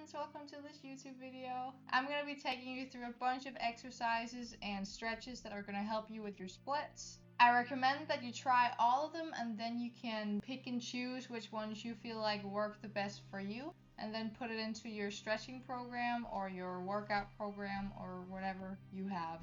friends, welcome to this YouTube video. I'm going to be taking you through a bunch of exercises and stretches that are going to help you with your splits. I recommend that you try all of them and then you can pick and choose which ones you feel like work the best for you and then put it into your stretching program or your workout program or whatever you have.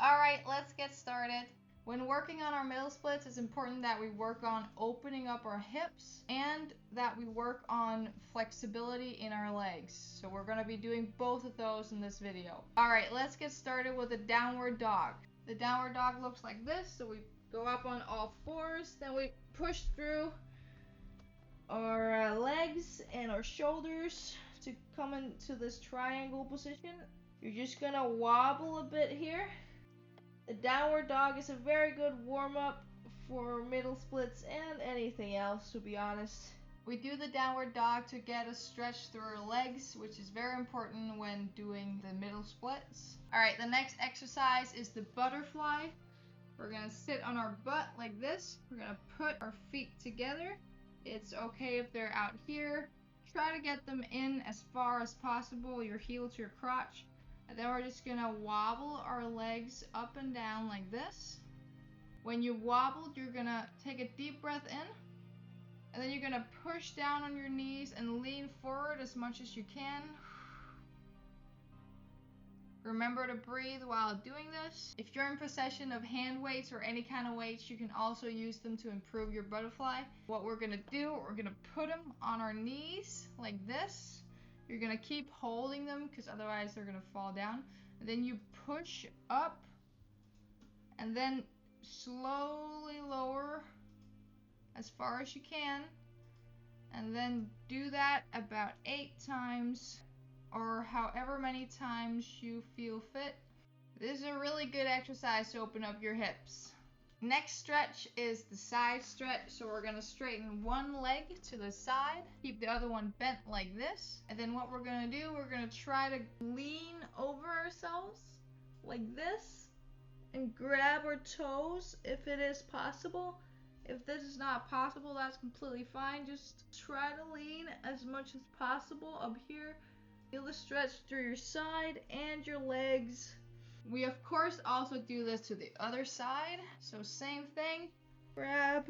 Alright, let's get started. When working on our middle splits, it's important that we work on opening up our hips and that we work on flexibility in our legs. So we're going to be doing both of those in this video. Alright, let's get started with a downward dog. The downward dog looks like this. So we go up on all fours, then we push through our legs and our shoulders to come into this triangle position. You're just going to wobble a bit here. The downward dog is a very good warm-up for middle splits and anything else, to be honest. We do the downward dog to get a stretch through our legs, which is very important when doing the middle splits. Alright, the next exercise is the butterfly. We're going to sit on our butt like this. We're going to put our feet together. It's okay if they're out here. Try to get them in as far as possible, your heel to your crotch. And then we're just going to wobble our legs up and down like this. When you wobble, you're going to take a deep breath in. And then you're going to push down on your knees and lean forward as much as you can. Remember to breathe while doing this. If you're in possession of hand weights or any kind of weights, you can also use them to improve your butterfly. What we're going to do, we're going to put them on our knees like this. You're going to keep holding them because otherwise they're going to fall down. And then you push up and then slowly lower as far as you can. And then do that about 8 times or however many times you feel fit. This is a really good exercise to open up your hips. Next stretch is the side stretch. So we're going to straighten one leg to the side, keep the other one bent like this. And then what we're going to do, we're going to try to lean over ourselves like this and grab our toes if it is possible. If this is not possible, that's completely fine. Just try to lean as much as possible up here. Feel the stretch through your side and your legs. We of course also do this to the other side. So same thing, grab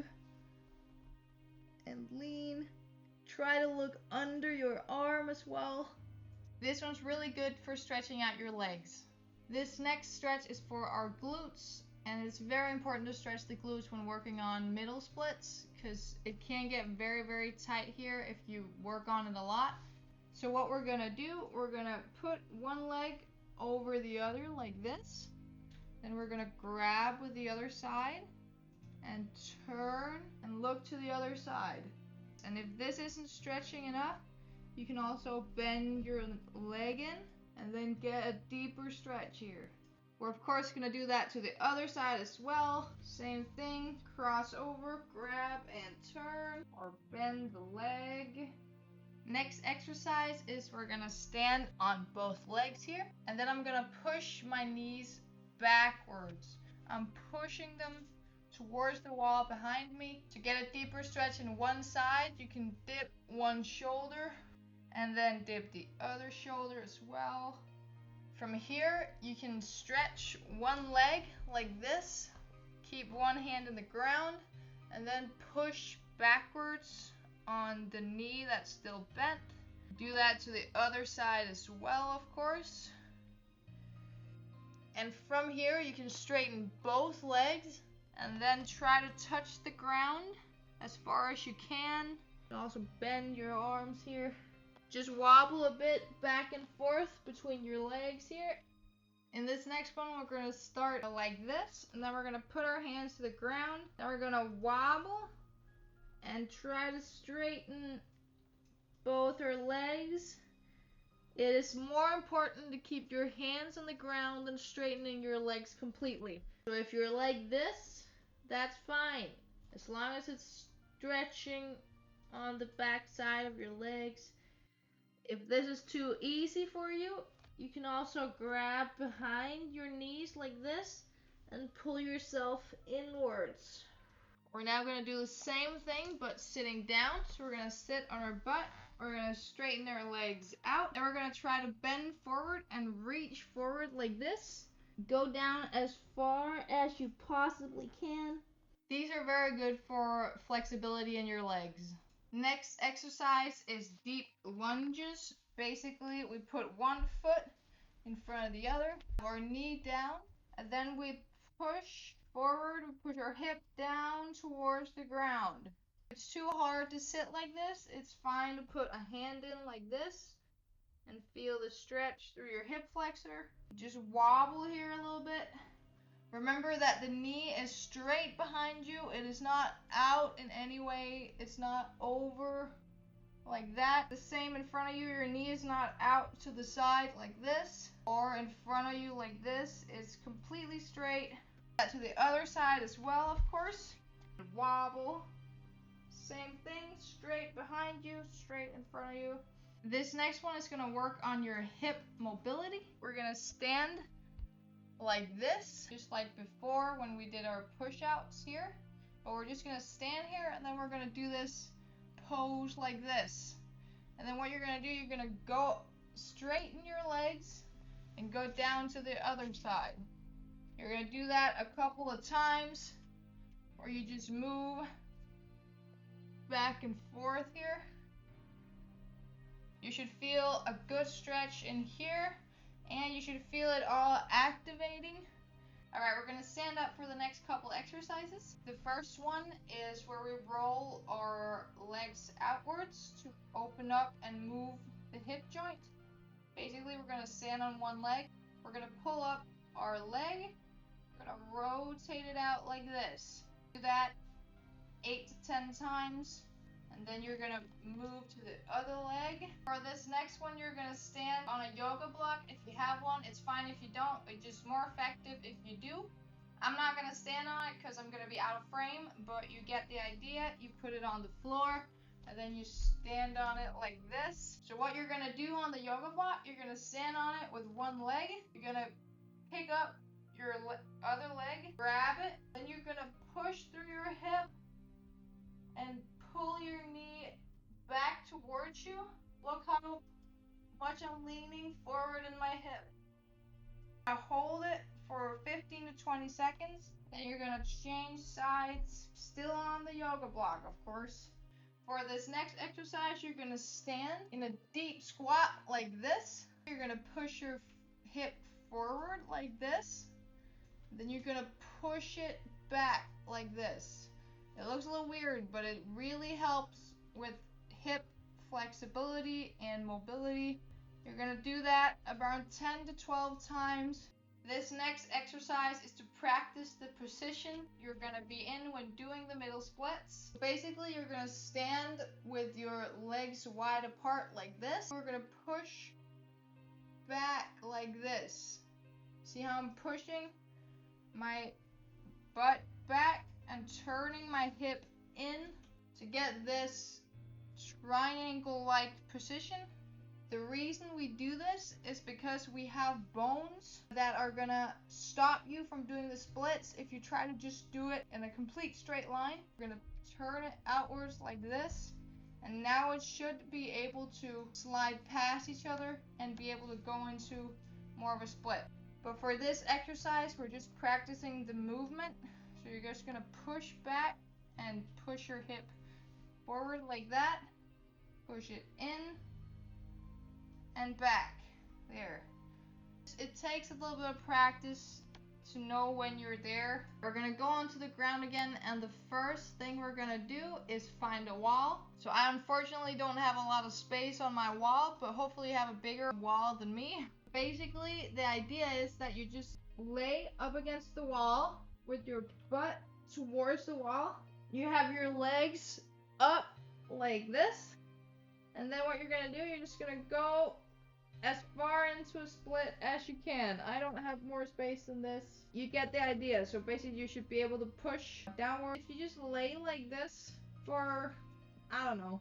and lean. Try to look under your arm as well. This one's really good for stretching out your legs. This next stretch is for our glutes, and it's very important to stretch the glutes when working on middle splits because it can get very, very tight here if you work on it a lot. So what we're gonna do, we're gonna put one leg over the other like this. Then we're going to grab with the other side and turn and look to the other side. And if this isn't stretching enough, you can also bend your leg in and then get a deeper stretch here. We're of course going to do that to the other side as well. Same thing, cross over, grab and turn or bend the leg. Next exercise is we're going to stand on both legs here, and then I'm going to push my knees backwards. I'm pushing them towards the wall behind me. To get a deeper stretch in one side, you can dip one shoulder and then dip the other shoulder as well. From here, you can stretch one leg like this. Keep one hand in the ground and then push backwards on the knee that's still bent. Do that to the other side as well, of course. And from here, you can straighten both legs and then try to touch the ground as far as you can. You can also bend your arms here. Just wobble a bit back and forth between your legs here. In this next one, we're going to start like this, and then we're going to put our hands to the ground. Then we're going to wobble and try to straighten both our legs. It is more important to keep your hands on the ground than straightening your legs completely. So if you're like this, that's fine. As long as it's stretching on the back side of your legs. If this is too easy for you, you can also grab behind your knees like this and pull yourself inwards. We're now going to do the same thing, but sitting down. So we're going to sit on our butt. We're going to straighten our legs out. And we're going to try to bend forward and reach forward like this. Go down as far as you possibly can. These are very good for flexibility in your legs. Next exercise is deep lunges. Basically, we put one foot in front of the other, our knee down, and then we push forward, we push our hip down towards the ground. If it's too hard to sit like this, it's fine to put a hand in like this and feel the stretch through your hip flexor. Just wobble here a little bit. Remember that the knee is straight behind you. It is not out in any way. It's not over like that. The same in front of you. Your knee is not out to the side like this or in front of you like this. It's completely straight. To the other side as well, of course. Wobble. Same thing. Straight behind you, straight in front of you. This next one is going to work on your hip mobility. We're going to stand like this, just like before when we did our push-outs here. But we're just going to stand here, and then we're going to do this pose like this. And then what you're going to do, you're going to go straighten your legs and go down to the other side. You're going to do that a couple of times, or you just move back and forth here. You should feel a good stretch in here, and you should feel it all activating. Alright, we're going to stand up for the next couple exercises. The first one is where we roll our legs outwards to open up and move the hip joint. Basically, we're going to stand on one leg. We're going to pull up our leg. We're going to rotate it out like this. Do that 8 to 10 times. And then you're going to move to the other leg. For this next one, you're going to stand on a yoga block. If you have one, it's fine if you don't. It's just more effective if you do. I'm not going to stand on it because I'm going to be out of frame, but you get the idea. You put it on the floor, and then you stand on it like this. So what you're going to do on the yoga block, you're going to stand on it with one leg. You're going to pick up your other leg, grab it, then you're going to push through your hip and pull your knee back towards you. Look how much I'm leaning forward in my hip. Now hold it for 15 to 20 seconds. Then you're going to change sides, still on the yoga block, of course. For this next exercise, you're going to stand in a deep squat like this. You're going to push your hip forward like this. Then you're going to push it back like this. It looks a little weird, but it really helps with hip flexibility and mobility. You're going to do that around 10 to 12 times. This next exercise is to practice the position you're going to be in when doing the middle splits. Basically, you're going to stand with your legs wide apart like this. We're going to push back like this. See how I'm pushing my butt back and turning my hip in to get this triangle-like position. The reason we do this is because we have bones that are gonna stop you from doing the splits if you try to just do it in a complete straight line. We're gonna turn it outwards like this, and now it should be able to slide past each other and be able to go into more of a split. But for this exercise, we're just practicing the movement. So you're just going to push back and push your hip forward like that. Push it in and back. There. It takes a little bit of practice to know when you're there. We're going to go onto the ground again, and the first thing we're going to do is find a wall. So I unfortunately don't have a lot of space on my wall, but hopefully you have a bigger wall than me. Basically, the idea is that you just lay up against the wall with your butt towards the wall. You have your legs up like this. And then what you're going to do, you're just going to go as far into a split as you can. I don't have more space than this. You get the idea. So basically you should be able to push downward. If you just lay like this for, I don't know,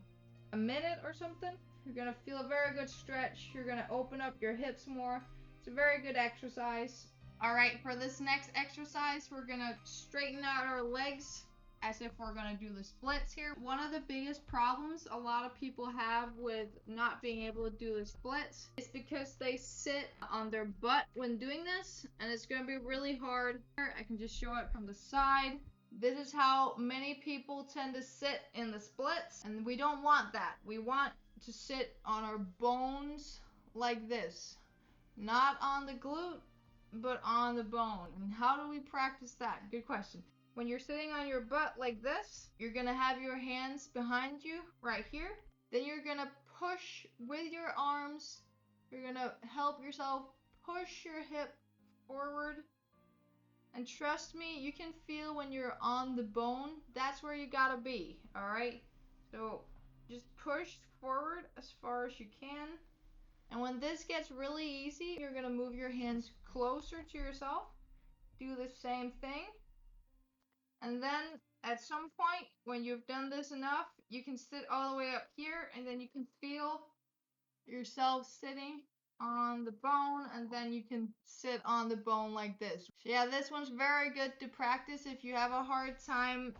a minute or something, you're going to feel a very good stretch. You're going to open up your hips more. It's a very good exercise. Alright, for this next exercise, we're going to straighten out our legs as if we're gonna do the splits here. One of the biggest problems a lot of people have with not being able to do the splits is because they sit on their butt when doing this, and it's gonna be really hard. Here, I can just show it from the side. This is how many people tend to sit in the splits, and we don't want that. We want to sit on our bones like this, not on the glute, but on the bone. And how do we practice that? Good question. When you're sitting on your butt like this, you're gonna have your hands behind you right here. Then you're gonna push with your arms. You're gonna help yourself push your hip forward. And trust me, you can feel when you're on the bone. That's where you gotta be, alright? So just push forward as far as you can. And when this gets really easy, you're gonna move your hands closer to yourself. Do the same thing. And then at some point, when you've done this enough, you can sit all the way up here, and then you can feel yourself sitting on the bone, and then you can sit on the bone like this. So yeah, this one's very good to practice if you have a hard time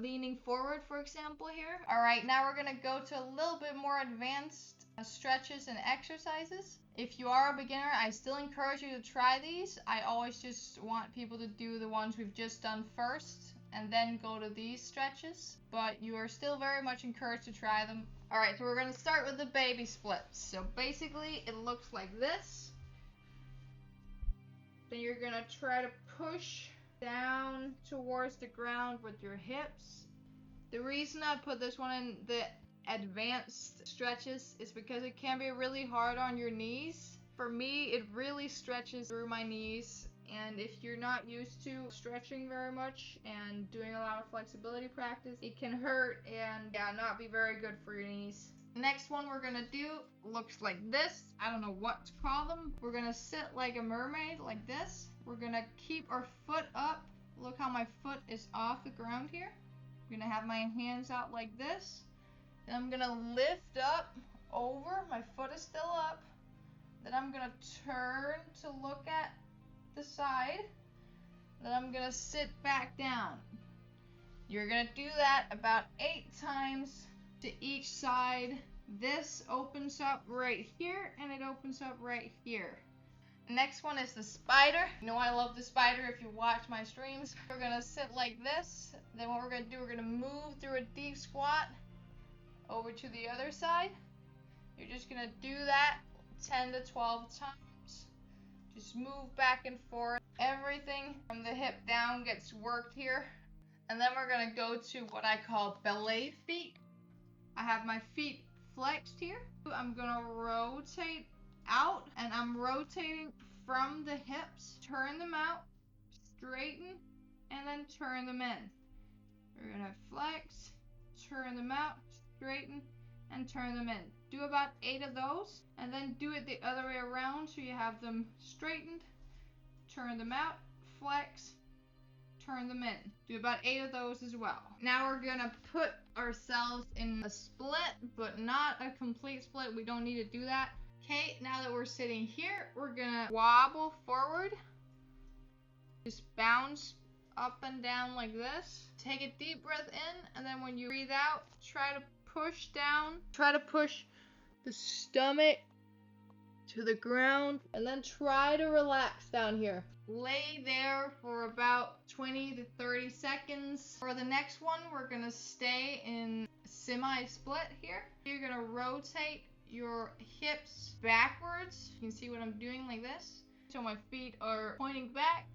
leaning forward, for example, here. All right, now we're gonna go to a little bit more advanced stretches and exercises. If you are a beginner, I still encourage you to try these. I always just want people to do the ones we've just done first and then go to these stretches, but you are still very much encouraged to try them. Alright, so we're going to start with the baby splits. So basically it looks like this. Then you're going to try to push down towards the ground with your hips. The reason I put this one in the advanced stretches is because it can be really hard on your knees. For me, it really stretches through my knees. And if you're not used to stretching very much and doing a lot of flexibility practice, it can hurt and not be very good for your knees. Next one we're gonna do looks like this. I don't know what to call them. We're gonna sit like a mermaid, like this. We're gonna keep our foot up. Look how my foot is off the ground here. I'm gonna have my hands out like this. Then I'm gonna lift up over. My foot is still up. Then I'm gonna turn to look at the side. Then I'm gonna sit back down. You're gonna do that about 8 times to each side. This opens up right here and it opens up right here. Next one is the spider. You know I love the spider if you watch my streams. We're gonna sit like this. Then what we're gonna do, we're gonna move through a deep squat over to the other side. You're just gonna do that 10 to 12 times. Just move back and forth. Everything from the hip down gets worked here. And then we're gonna go to what I call ballet feet. I have my feet flexed here. I'm gonna rotate out, and I'm rotating from the hips. Turn them out, straighten, and then turn them in. We're gonna flex, turn them out, straighten, and turn them in. Do about 8 of those, and then do it the other way around so you have them straightened, turn them out, flex, turn them in. Do about 8 of those as well. Now we're gonna put ourselves in a split, but not a complete split. We don't need to do that. Okay, now that we're sitting here, we're gonna wobble forward. Just bounce up and down like this. Take a deep breath in, and then when you breathe out, try to push down. Try to push the stomach to the ground, and then try to relax down here. Lay there for about 20 to 30 seconds. For the next one, we're gonna stay in semi-split here. You're gonna rotate your hips backwards. You can see what I'm doing like this. So my feet are pointing back,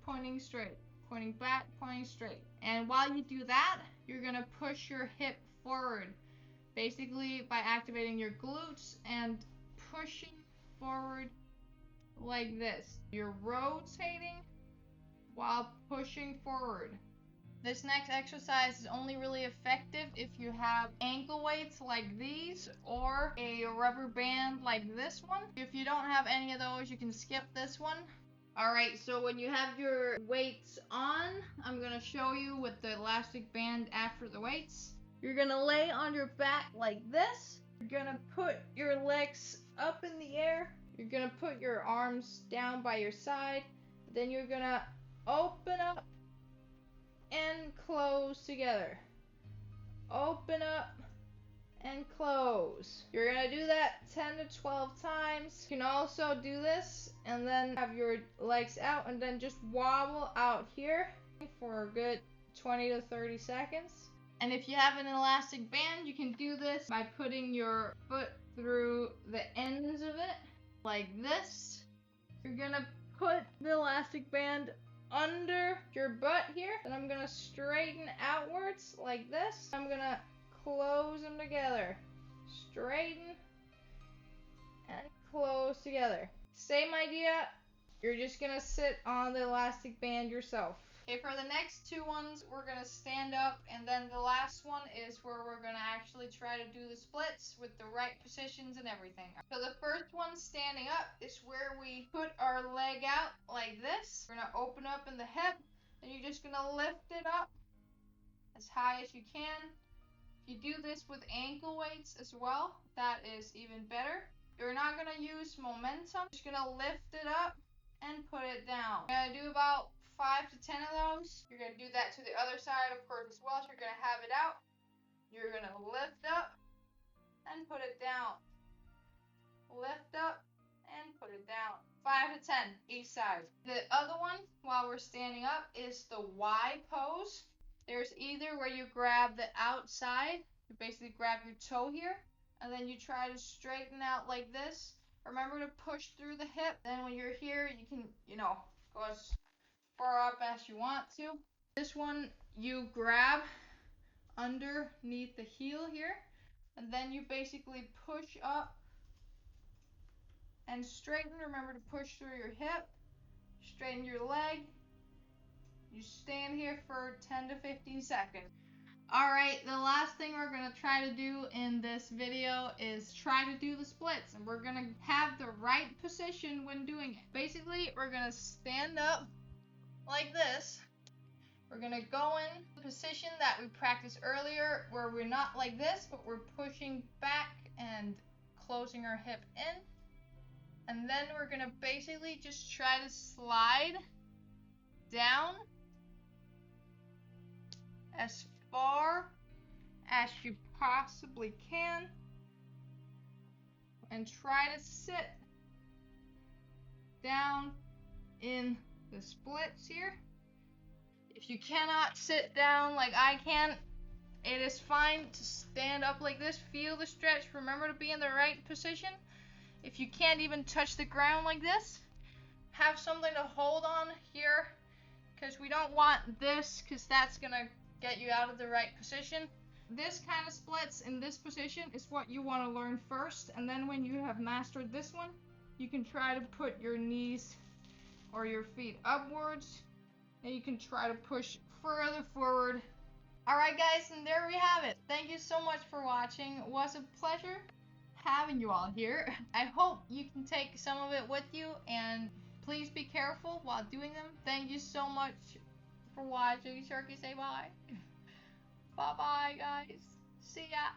pointing straight, pointing back, pointing straight. And while you do that, you're gonna push your hip forward, basically by activating your glutes and pushing forward like this. You're rotating while pushing forward. This next exercise is only really effective if you have ankle weights like these or a rubber band like this one. If you don't have any of those, you can skip this one. Alright, so when you have your weights on, I'm going to show you with the elastic band after the weights. You're going to lay on your back like this. You're going to put your legs up in the air. You're going to put your arms down by your side. Then you're going to open up and close together. Open up and close. You're gonna do that 10 to 12 times. You can also do this and then have your legs out and then just wobble out here for a good 20 to 30 seconds. And if you have an elastic band, you can do this by putting your foot through the ends of it like this. You're gonna put the elastic band under your butt here, and I'm gonna straighten outwards like this. I'm gonna close them together. Straighten and close together. Same idea. You're just gonna sit on the elastic band yourself. Okay, for the next two ones, we're gonna stand up, and then the last one is where we're gonna actually try to do the splits with the right positions and everything. So the first one, standing up, is where we put our leg out like this. We're gonna open up in the hip, and you're just gonna lift it up as high as you can. If you do this with ankle weights as well, that is even better. You're not gonna use momentum, you're just gonna lift it up and put it down. You're gonna do about 5 to 10 of those. You're gonna do that to the other side, of course, as well. So you're gonna have it out. You're gonna lift up and put it down. Lift up and put it down. 5 to 10 each side. The other one, while we're standing up, is the Y pose. There's either where you grab the outside, you basically grab your toe here, and then you try to straighten out like this. Remember to push through the hip. Then when you're here, you can, go as far up as you want to. This one, you grab underneath the heel here, and then you basically push up and straighten. Remember to push through your hip, straighten your leg. You stand here for 10 to 15 seconds. Alright, the last thing we're going to try to do in this video is try to do the splits, and we're going to have the right position when doing it. Basically, we're going to stand up like this. We're going to go in the position that we practiced earlier, where we're not like this, but we're pushing back and closing our hip in. And then we're going to basically just try to slide down as far as you possibly can and try to sit down in the splits here. If you cannot sit down like I can, it is fine to stand up like this. Feel the stretch. Remember to be in the right position. If you can't even touch the ground like this, have something to hold on here, because we don't want this, because that's gonna get you out of the right position. This kind of splits in this position is what you want to learn first, and then when you have mastered this one, you can try to put your knees or your feet upwards, and you can try to push further forward. Alright guys, and there we have it. Thank you so much for watching. It was a pleasure having you all here. I hope you can take some of it with you, and please be careful while doing them. Thank you so much for watching. Sharky, say bye. Bye bye guys. See ya.